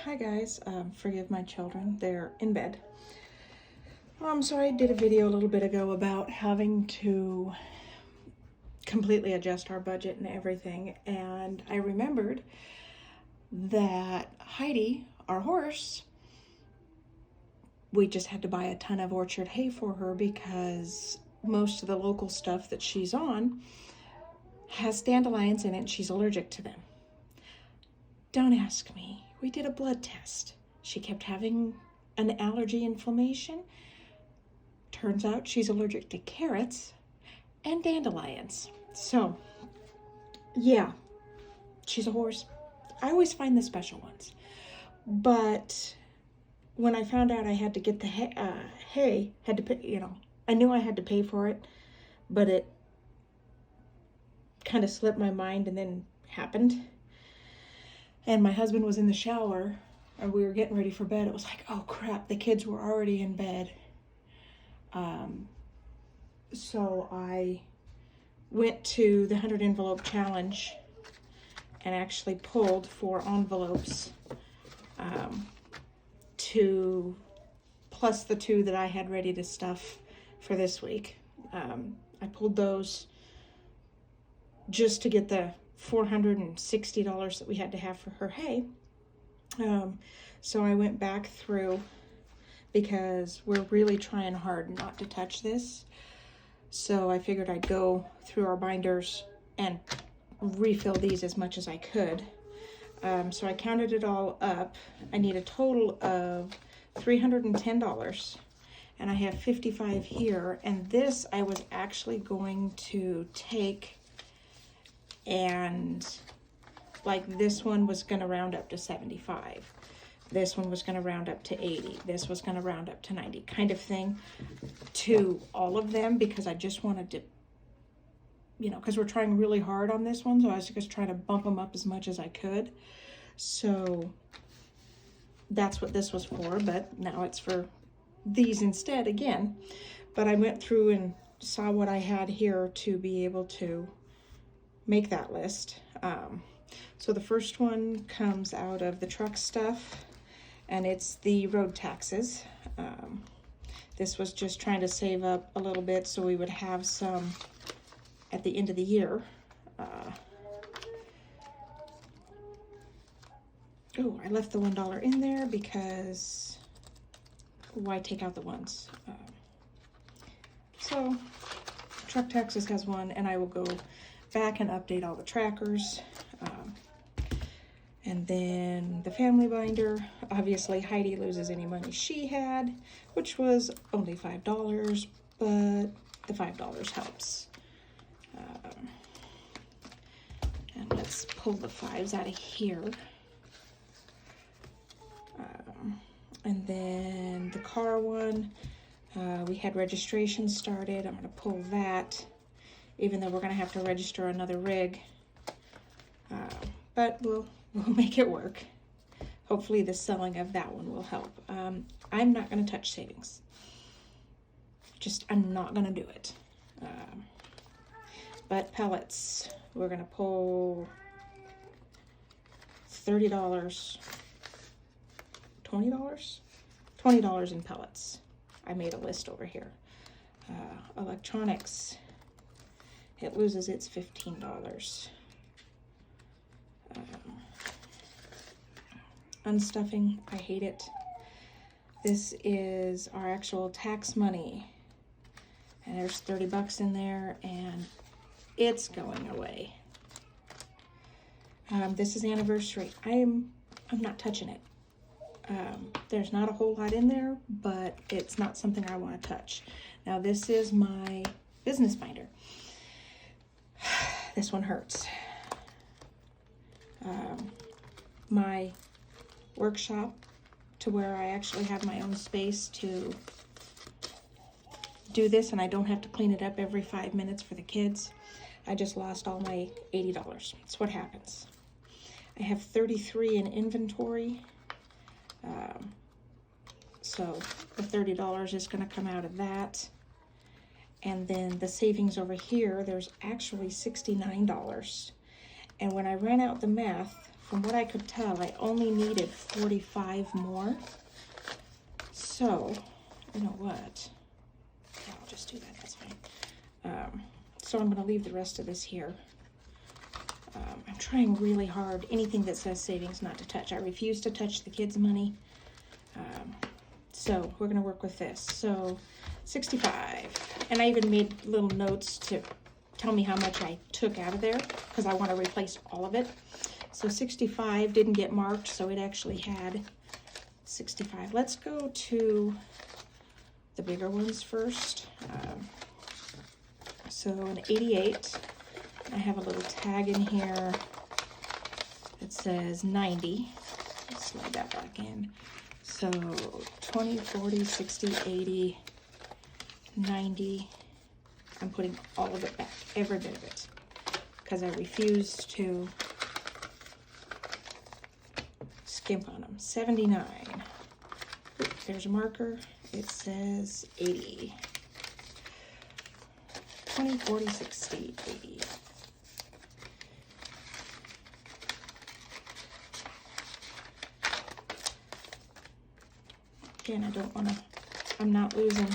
Hi guys, forgive my children, they're in bed. So I did a video a little bit ago about having to completely adjust our budget and everything, and I remembered that Heidi, our horse, we just had to buy a ton of orchard hay for her because most of the local stuff that she's on has dandelions in it and she's allergic to them. Don't ask me. We did a blood test. She kept having an allergy inflammation. Turns out she's allergic to carrots and dandelions. So, yeah, she's a horse. I always find the special ones. But when I found out I had to get the hay, had to pay, I knew I had to pay for it, but it kind of slipped my mind and then happened. And my husband was in the shower and we were getting ready for bed. It was like, oh crap, the kids were already in bed. So I went to the 100 envelope challenge and actually pulled 4 envelopes, plus the 2 that I had ready to stuff for this week. I pulled those just to get the $460 that we had to have for her hay. So I went back through because we're really trying hard not to touch this. So I figured I'd go through our binders and refill these as much as I could. So I counted it all up. I need a total of $310 and I have 55 here. And this I was actually going to take, and like this one was going to round up to 75. This one was going to round up to 80. This was going to round up to 90, kind of thing, to all of them, because I just wanted to, because we're trying really hard on this one. So I was just trying to bump them up as much as I could. So that's what this was for, but now it's for these instead again. But I went through and saw what I had here to be able to make that list. So the first one comes out of the truck stuff, and it's the road taxes. This was just trying to save up a little bit so we would have some at the end of the year. Oh, I left the $1 in there because why take out the ones? So truck taxes has one, and I will go back and update all the trackers. And then the family binder, obviously Heidi loses any money she had, which was only $5, but the $5 helps. And let's pull the 5s out of here. And then the car one, we had registration started. I'm going to pull that, even though we're going to have to register another rig. But we'll make it work. Hopefully the selling of that one will help. I'm not going to touch savings. I'm not going to do it. But pellets, we're going to pull $30, $20? $20 in pellets. I made a list over here. Electronics, it loses its $15. Unstuffing, I hate it. This is our actual tax money, and there's 30 bucks in there, and it's going away. This is anniversary. I'm not touching it. There's not a whole lot in there, but it's not something I want to touch. Now this is my business binder. This one hurts. My workshop, to where I actually have my own space to do this, and I don't have to clean it up every 5 minutes for the kids. I just lost all my $80. That's what happens. I have 33 in inventory. So the $30 is going to come out of that. And then the savings over here, there's actually $69. And when I ran out the math from what I could tell, I only needed 45 more. So, you know what? Yeah, I'll just do that, that's fine. So I'm gonna leave the rest of this here. I'm trying really hard, anything that says savings not to touch. I refuse to touch the kids' money. So we're gonna work with this. So 65, and I even made little notes to tell me how much I took out of there because I want to replace all of it. So 65 didn't get marked, so it actually had 65. Let's go to the bigger ones first. So an 88, I have a little tag in here that says 90. Let's slide that back in. So 20, 40, 60, 80, 90. I'm putting all of it back, every bit of it, because I refuse to skimp on them. 79. Oops, there's a marker. It says 80. 20, 40, 60, 80. Again, I don't want to, I'm not losing,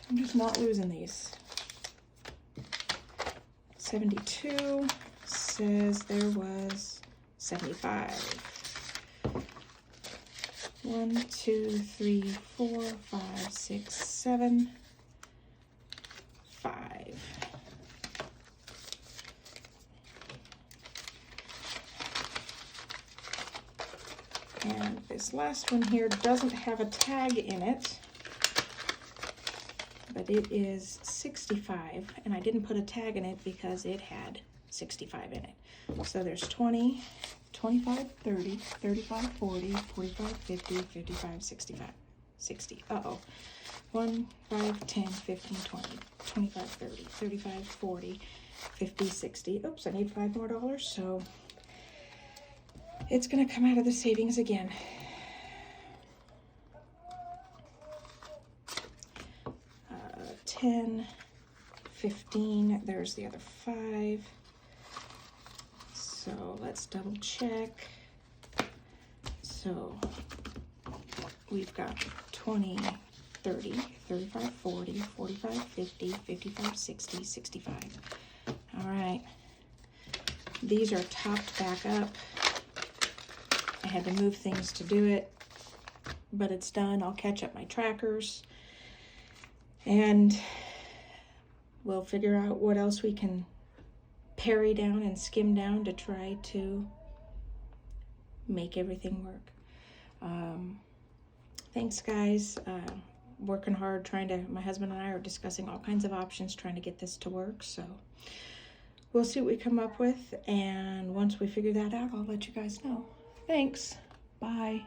I'm just not losing these. 72 says there was 75. 1, 2, 3, 4, 5, 6, 7, 5. And this last one here doesn't have a tag in it, but it is 65, and I didn't put a tag in it because it had 65 in it. So there's 20, 25, 30, 35, 40, 45, 50, 55, 65, 60. Uh-oh. 1, 5, 10, 15, 20, 25, 30, 35, 40, 50, 60. Oops, I need $5 more, so it's gonna come out of the savings again. 10, 15, there's the other 5. So let's double check. So we've got 20, 30, 35, 40, 45, 50, 55, 60, 65. All right. These are topped back up. I had to move things to do it, but it's done. I'll catch up my trackers and we'll figure out what else we can parry down and skim down to try to make everything work. Thanks, guys. Working hard, my husband and I are discussing all kinds of options, trying to get this to work. So we'll see what we come up with. And once we figure that out, I'll let you guys know. Thanks. Bye.